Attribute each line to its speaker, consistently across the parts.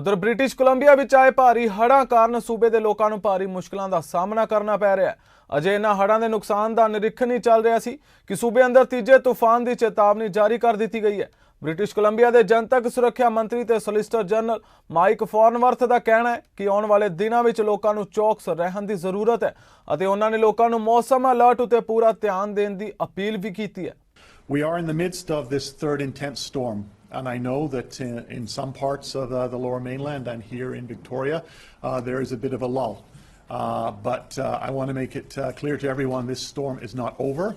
Speaker 1: ਉਧਰ British Columbia ਵਿੱਚ ਆਏ ਭਾਰੀ ਹੜ੍ਹਾਂ ਕਾਰਨ ਸੂਬੇ ਦੇ ਲੋਕਾਂ ਨੂੰ ਭਾਰੀ ਮੁਸ਼ਕਲਾਂ ਦਾ ਸਾਹਮਣਾ ਕਰਨਾ ਪੈ ਰਿਹਾ ਹੈ। ਅਜੇ ਇਹਨਾਂ ਹੜ੍ਹਾਂ ਦੇ ਨੁਕਸਾਨ ਦਾ ਨਿਰੀਖਣ ਹੀ ਚੱਲ ਰਿਹਾ ਸੀ ਕਿ ਸੂਬੇ ਅੰਦਰ ਤੀਜੇ ਤੂਫਾਨ ਦੀ ਚੇਤਾਵਨੀ ਜਾਰੀ ਕਰ ਦਿੱਤੀ ਗਈ ਹੈ। ਬ੍ਰਿਟਿਸ਼ ਕੋਲੰਬੀਆ ਦੇ ਜਨਤਕ ਸੁਰੱਖਿਆ ਮੰਤਰੀ ਤੇ ਸੋਲਿਸਿਟਰ ਜਨਰਲ ਮਾਈਕ ਫੋਰਨਵਰਥ ਦਾ ਕਹਿਣਾ ਹੈ ਕਿ ਆਉਣ ਵਾਲੇ ਦਿਨਾਂ ਵਿੱਚ ਲੋਕਾਂ ਨੂੰ ਚੌਕਸ ਰਹਿਣ ਦੀ ਜ਼ਰੂਰਤ ਹੈ ਅਤੇ ਉਹਨਾਂ ਨੇ ਲੋਕਾਂ ਨੂੰ ਮੌਸਮ ਅਲਰਟ ਉਤੇ ਪੂਰਾ ਧਿਆਨ ਦੇਣ ਦੀ ਅਪੀਲ ਵੀ ਕੀਤੀ ਹੈ।
Speaker 2: We are in the midst of this third intense storm, and I know that in some parts of the lower mainland and here in Victoria, there is a bit of a lull. But I want to make it clear to everyone this storm is not over.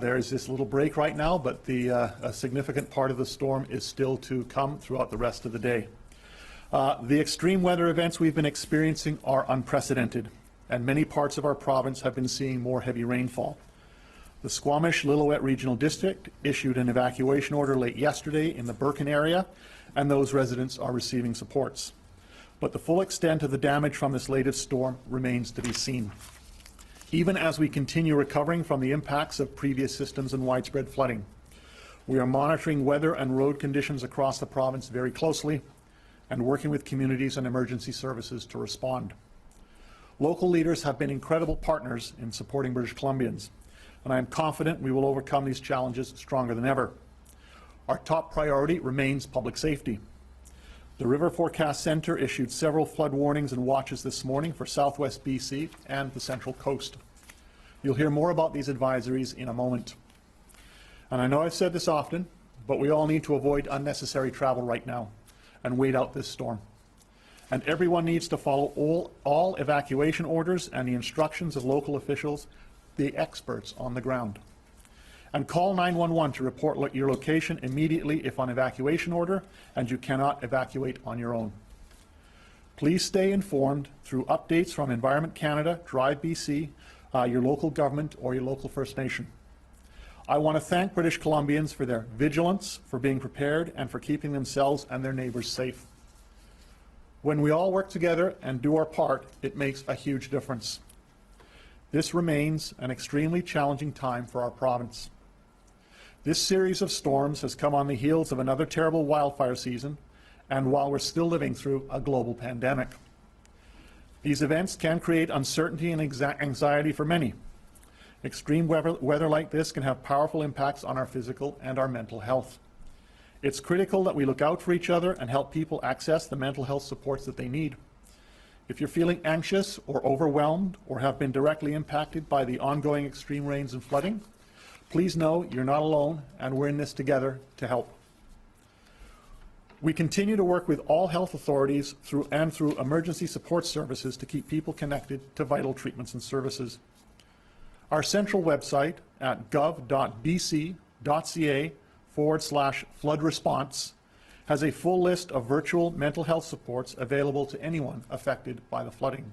Speaker 2: There is this little break right now, but a significant part of the storm is still to come throughout the rest of the day. The extreme weather events we've been experiencing are unprecedented, and many parts of our province have been seeing more heavy rainfall. The Squamish-Lillooet Regional District issued an evacuation order late yesterday in the Birkin area, and those residents are receiving supports. But the full extent of the damage from this latest storm remains to be seen. Even as we continue recovering from the impacts of previous systems and widespread flooding, we are monitoring weather and road conditions across the province very closely and working with communities and emergency services to respond. Local leaders have been incredible partners in supporting British Columbians, and I am confident we will overcome these challenges stronger than ever. Our top priority remains public safety. The River Forecast Centre issued several flood warnings and watches this morning for southwest BC and the Central Coast. You'll hear more about these advisories in a moment. And I know I've said this often, but we all need to avoid unnecessary travel right now and wait out this storm. And everyone needs to follow all evacuation orders and the instructions of local officials, the experts on the ground. And call 911 to report your location immediately if on evacuation order and you cannot evacuate on your own. Please stay informed through updates from Environment Canada, Drive BC, your local government or your local First Nation. I want to thank British Columbians for their vigilance, for being prepared and for keeping themselves and their neighbours safe. When we all work together and do our part, it makes a huge difference. This remains an extremely challenging time for our province. This series of storms has come on the heels of another terrible wildfire season, and while we're still living through a global pandemic. These events can create uncertainty and anxiety for many. Extreme weather like this can have powerful impacts on our physical and our mental health. It's critical that we look out for each other and help people access the mental health supports that they need. If you're feeling anxious or overwhelmed or have been directly impacted by the ongoing extreme rains and flooding, please know you're not alone and we're in this together to help. We continue to work with all health authorities through emergency support services to keep people connected to vital treatments and services. Our central website at gov.bc.ca/flood response has a full list of virtual mental health supports available to anyone affected by the flooding.